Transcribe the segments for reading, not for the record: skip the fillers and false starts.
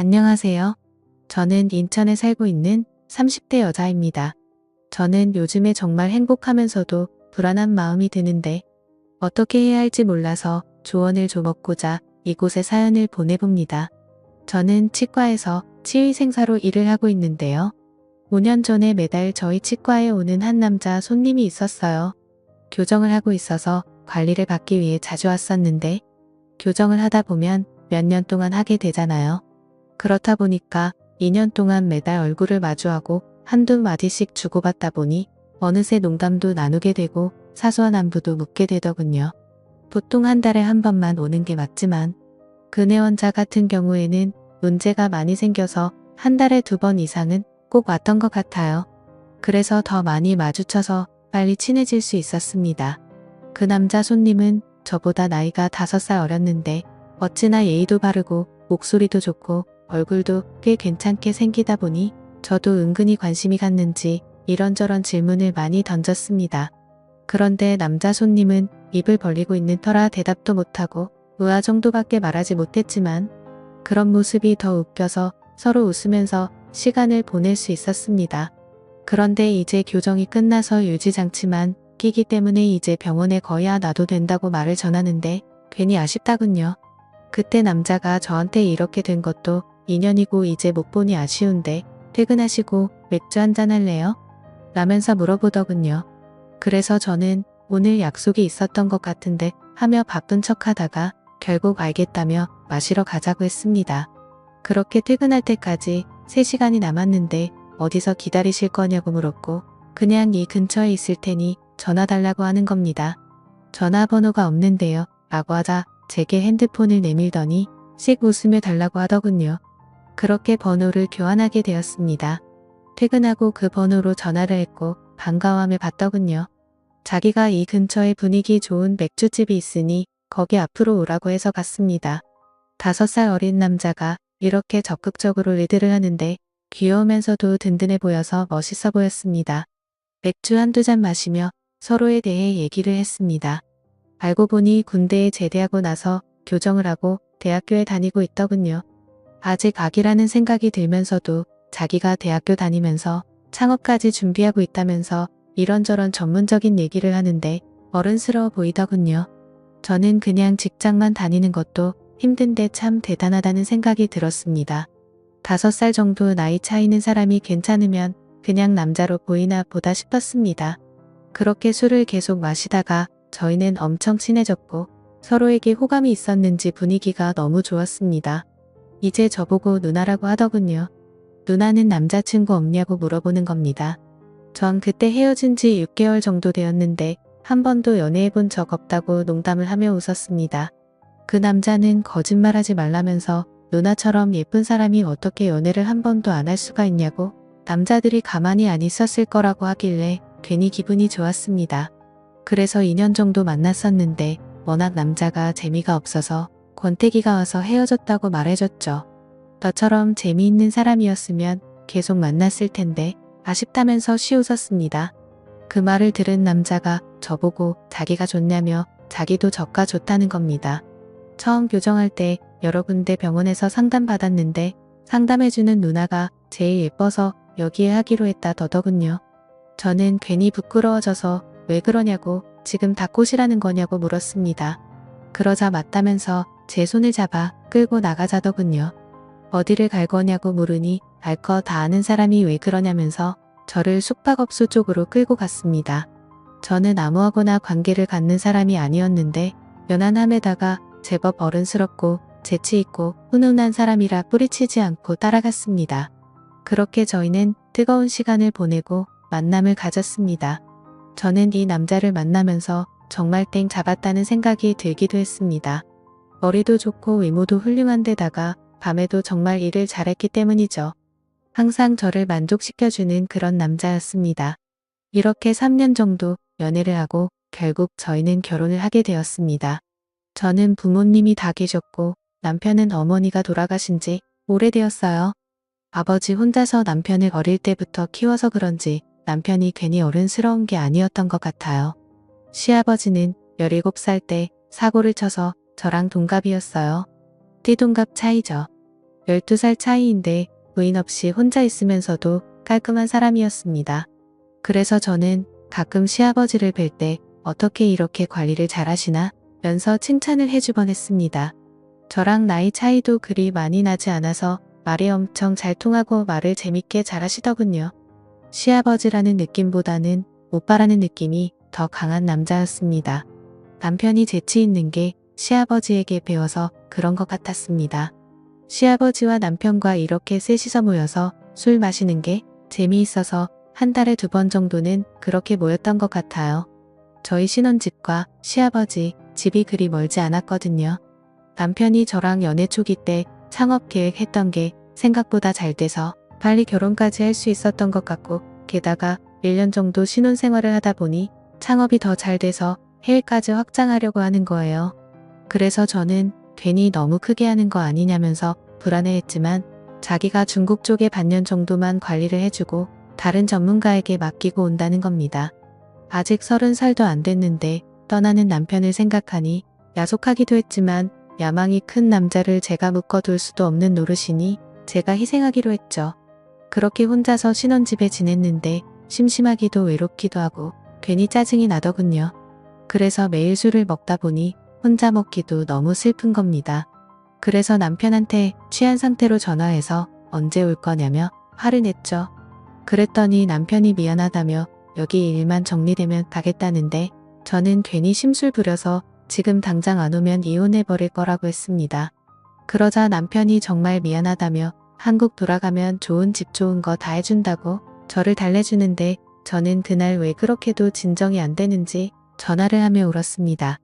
안녕하세요. 저는 인천에 살고 있는 30대 여자입니다. 저는 요즘에 정말 행복하면서도 불안한 마음이 드는데 어떻게 해야 할지 몰라서 조언을 좀 얻고자 이곳에 사연을 보내봅니다. 저는 치과에서 치의생사로 일을 하고 있는데요. 5년 전에 매달 저희 치과에 오는 한 남자 손님이 있었어요. 교정을 하고 있어서 관리를 받기 위해 자주 왔었는데 교정을 하다 보면 몇 년 동안 하게 되잖아요. 그렇다 보니까 2년 동안 매달 얼굴을 마주하고 한두 마디씩 주고받다 보니 어느새 농담도 나누게 되고 사소한 안부도 묻게 되더군요. 보통 한 달에 한 번만 오는 게 맞지만 근혜원자 같은 경우에는 문제가 많이 생겨서 한 달에 2번 이상은 꼭 왔던 것 같아요. 그래서 더 많이 마주쳐서 빨리 친해질 수 있었습니다. 그 남자 손님은 저보다 나이가 5살 어렸는데 어찌나 예의도 바르고 목소리도 좋고 얼굴도 꽤 괜찮게 생기다 보니 저도 은근히 관심이 갔는지 이런저런 질문을 많이 던졌습니다. 그런데 남자 손님은 입을 벌리고 있는 터라 대답도 못하고 의아 정도밖에 말하지 못했지만 그런 모습이 더 웃겨서 서로 웃으면서 시간을 보낼 수 있었습니다. 그런데 이제 교정이 끝나서 유지장치만 끼기 때문에 이제 병원에 거의 놔도 된다고 말을 전하는데 괜히 아쉽다군요. 그때 남자가 저한테 이렇게 된 것도 2년이고 이제 못 보니 아쉬운데 퇴근하시고 맥주 한잔 할래요? 라면서 물어보더군요. 그래서 저는 오늘 약속이 있었던 것 같은데 하며 바쁜 척 하다가 결국 알겠다며 마시러 가자고 했습니다. 그렇게 퇴근할 때까지 3시간이 남았는데 어디서 기다리실 거냐고 물었고 그냥 이 근처에 있을 테니 전화 달라고 하는 겁니다. 전화번호가 없는데요. 라고 하자 제게 핸드폰을 내밀더니 씩 웃으며 달라고 하더군요. 그렇게 번호를 교환하게 되었습니다. 퇴근하고 그 번호로 전화를 했고 반가워하며 받더군요. 자기가 이 근처에 분위기 좋은 맥주집이 있으니 거기 앞으로 오라고 해서 갔습니다. 5살 어린 남자가 이렇게 적극적으로 리드를 하는데 귀여우면서도 든든해 보여서 멋있어 보였습니다. 맥주 한두 잔 마시며 서로에 대해 얘기를 했습니다. 알고 보니 군대에 제대하고 나서 교정을 하고 대학교에 다니고 있더군요. 아직 아기라는 생각이 들면서도 자기가 대학교 다니면서 창업까지 준비하고 있다면서 이런저런 전문적인 얘기를 하는데 어른스러워 보이더군요. 저는 그냥 직장만 다니는 것도 힘든데 참 대단하다는 생각이 들었습니다. 5살 정도 나이 차이는 사람이 괜찮으면 그냥 남자로 보이나 보다 싶었습니다. 그렇게 술을 계속 마시다가 저희는 엄청 친해졌고 서로에게 호감이 있었는지 분위기가 너무 좋았습니다. 이제 저보고 누나라고 하더군요. 누나는 남자친구 없냐고 물어보는 겁니다. 전 그때 헤어진 지 6개월 정도 되었는데 한 번도 연애해본 적 없다고 농담을 하며 웃었습니다. 그 남자는 거짓말하지 말라면서 누나처럼 예쁜 사람이 어떻게 연애를 한 번도 안 할 수가 있냐고 남자들이 가만히 안 있었을 거라고 하길래 괜히 기분이 좋았습니다. 그래서 2년 정도 만났었는데 워낙 남자가 재미가 없어서 권태기가 와서 헤어졌다고 말해줬죠. 너처럼 재미있는 사람이었으면 계속 만났을 텐데 아쉽다면서 쉬웃었습니다. 그 말을 들은 남자가 저보고 자기가 좋냐며 자기도 저가 좋다는 겁니다. 처음 교정할 때 여러 군데 병원에서 상담받았는데 상담해주는 누나가 제일 예뻐서 여기에 하기로 했다 더더군요. 저는 괜히 부끄러워져서 왜 그러냐고 지금 다 꽃이라는 거냐고 물었습니다. 그러자 맞다면서 제 손을 잡아 끌고 나가자더군요. 어디를 갈 거냐고 물으니 알 거 다 아는 사람이 왜 그러냐면서 저를 숙박업소 쪽으로 끌고 갔습니다. 저는 아무하고나 관계를 갖는 사람이 아니었는데 연한함에다가 제법 어른스럽고 재치있고 훈훈한 사람이라 뿌리치지 않고 따라갔습니다. 그렇게 저희는 뜨거운 시간을 보내고 만남을 가졌습니다. 저는 이 남자를 만나면서 정말 땡 잡았다는 생각이 들기도 했습니다. 머리도 좋고 외모도 훌륭한 데다가 밤에도 정말 일을 잘했기 때문이죠. 항상 저를 만족시켜주는 그런 남자였습니다. 이렇게 3년 정도 연애를 하고 결국 저희는 결혼을 하게 되었습니다. 저는 부모님이 다 계셨고 남편은 어머니가 돌아가신 지 오래되었어요. 아버지 혼자서 남편을 어릴 때부터 키워서 그런지 남편이 괜히 어른스러운 게 아니었던 것 같아요. 시아버지는 17살 때 사고를 쳐서 저랑 동갑이었어요. 띠동갑 차이죠. 12살 차이인데 부인 없이 혼자 있으면서도 깔끔한 사람이었습니다. 그래서 저는 가끔 시아버지를 뵐 때 어떻게 이렇게 관리를 잘하시나 면서 칭찬을 해주곤 했습니다. 저랑 나이 차이도 그리 많이 나지 않아서 말이 엄청 잘 통하고 말을 재밌게 잘하시더군요. 시아버지라는 느낌보다는 오빠라는 느낌이 더 강한 남자였습니다. 남편이 재치 있는 게 시아버지에게 배워서 그런 것 같았습니다. 시아버지와 남편과 이렇게 셋이서 모여서 술 마시는 게 재미있어서 한 달에 2번 정도는 그렇게 모였던 것 같아요. 저희 신혼집과 시아버지 집이 그리 멀지 않았거든요. 남편이 저랑 연애 초기 때 창업 계획했던 게 생각보다 잘 돼서 빨리 결혼까지 할 수 있었던 것 같고, 게다가 1년 정도 신혼생활을 하다 보니 창업이 더 잘 돼서 해외까지 확장하려고 하는 거예요. 그래서 저는 괜히 너무 크게 하는 거 아니냐면서 불안해했지만 자기가 중국 쪽에 반년 정도만 관리를 해주고 다른 전문가에게 맡기고 온다는 겁니다. 아직 30살도 안 됐는데 떠나는 남편을 생각하니 야속하기도 했지만 야망이 큰 남자를 제가 묶어둘 수도 없는 노릇이니 제가 희생하기로 했죠. 그렇게 혼자서 신혼집에 지냈는데 심심하기도 외롭기도 하고 괜히 짜증이 나더군요. 그래서 매일 술을 먹다 보니 혼자 먹기도 너무 슬픈 겁니다. 그래서 남편한테 취한 상태로 전화해서 언제 올 거냐며 화를 냈죠. 그랬더니 남편이 미안하다며 여기 일만 정리되면 가겠다는데 저는 괜히 심술 부려서 지금 당장 안 오면 이혼해버릴 거라고 했습니다. 그러자 남편이 정말 미안하다며 한국 돌아가면 좋은 집 좋은 거 다 해준다고 저를 달래주는데 저는 그날 왜 그렇게도 진정이 안 되는지 전화를 하며 울었습니다.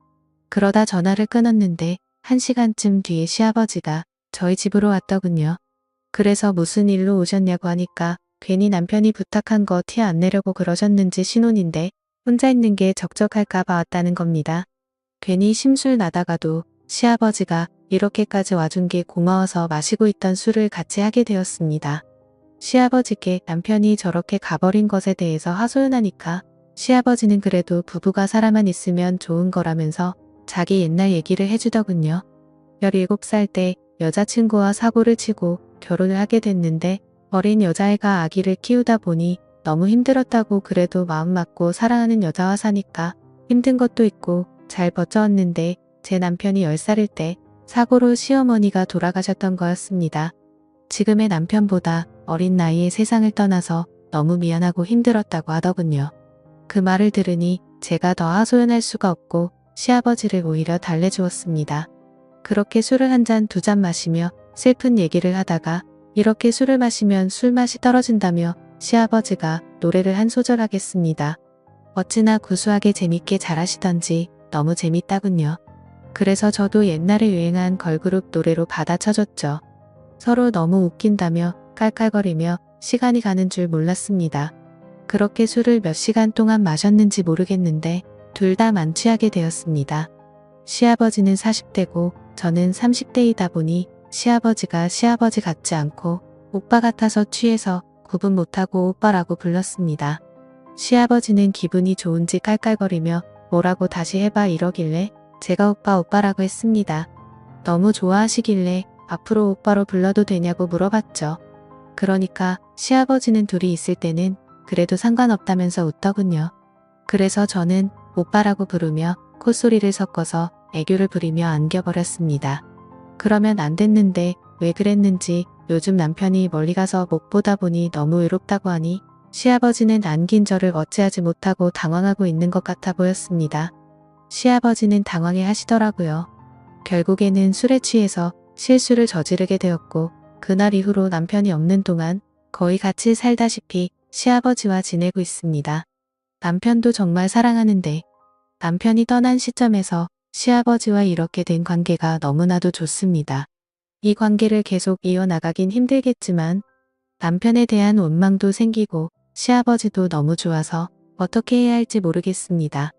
그러다 전화를 끊었는데 1시간쯤 뒤에 시아버지가 저희 집으로 왔더군요. 그래서 무슨 일로 오셨냐고 하니까 괜히 남편이 부탁한 거 티 안 내려고 그러셨는지 신혼인데 혼자 있는 게 적적할까봐 왔다는 겁니다. 괜히 심술 나다가도 시아버지가 이렇게까지 와준 게 고마워서 마시고 있던 술을 같이 하게 되었습니다. 시아버지께 남편이 저렇게 가버린 것에 대해서 하소연하니까 시아버지는 그래도 부부가 살아만 있으면 좋은 거라면서 자기 옛날 얘기를 해주더군요. 17살 때 여자친구와 사고를 치고 결혼을 하게 됐는데 어린 여자애가 아기를 키우다 보니 너무 힘들었다고, 그래도 마음 맞고 사랑하는 여자와 사니까 힘든 것도 있고 잘 버텨왔는데 제 남편이 10살일 때 사고로 시어머니가 돌아가셨던 거였습니다. 지금의 남편보다 어린 나이에 세상을 떠나서 너무 미안하고 힘들었다고 하더군요. 그 말을 들으니 제가 더 하소연할 수가 없고 시아버지를 오히려 달래주었습니다. 그렇게 술을 한 잔, 2잔 마시며 슬픈 얘기를 하다가 이렇게 술을 마시면 술맛이 떨어진다며 시아버지가 노래를 한 소절 하겠습니다. 어찌나 구수하게 재밌게 잘하시던지 너무 재밌다군요. 그래서 저도 옛날에 유행한 걸그룹 노래로 받아쳐줬죠. 서로 너무 웃긴다며 깔깔거리며 시간이 가는 줄 몰랐습니다. 그렇게 술을 몇 시간 동안 마셨는지 모르겠는데 둘 다 만취하게 되었습니다. 시아버지는 40대고 저는 30대이다 보니 시아버지가 시아버지 같지 않고 오빠 같아서 취해서 구분 못하고 오빠라고 불렀습니다. 시아버지는 기분이 좋은지 깔깔거리며 뭐라고 다시 해봐 이러길래 제가 오빠라고 했습니다. 너무 좋아하시길래 앞으로 오빠로 불러도 되냐고 물어봤죠. 그러니까 시아버지는 둘이 있을 때는 그래도 상관없다면서 웃더군요. 그래서 저는 오빠라고 부르며 콧소리를 섞어서 애교를 부리며 안겨버렸습니다. 그러면 안 됐는데 왜 그랬는지 요즘 남편이 멀리 가서 못 보다 보니 너무 외롭다고 하니 시아버지는 안긴 저를 어찌하지 못하고 당황하고 있는 것 같아 보였습니다. 시아버지는 당황해 하시더라고요. 결국에는 술에 취해서 실수를 저지르게 되었고 그날 이후로 남편이 없는 동안 거의 같이 살다시피 시아버지와 지내고 있습니다. 남편도 정말 사랑하는데 남편이 떠난 시점에서 시아버지와 이렇게 된 관계가 너무나도 좋습니다. 이 관계를 계속 이어나가긴 힘들겠지만 남편에 대한 원망도 생기고 시아버지도 너무 좋아서 어떻게 해야 할지 모르겠습니다.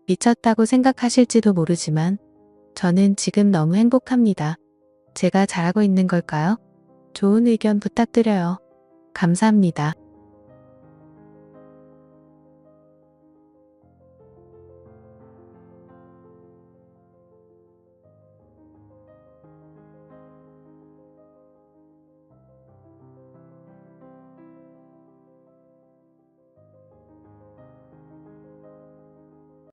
미쳤다고 생각하실지도 모르지만 저는 지금 너무 행복합니다. 제가 잘하고 있는 걸까요? 좋은 의견 부탁드려요. 감사합니다.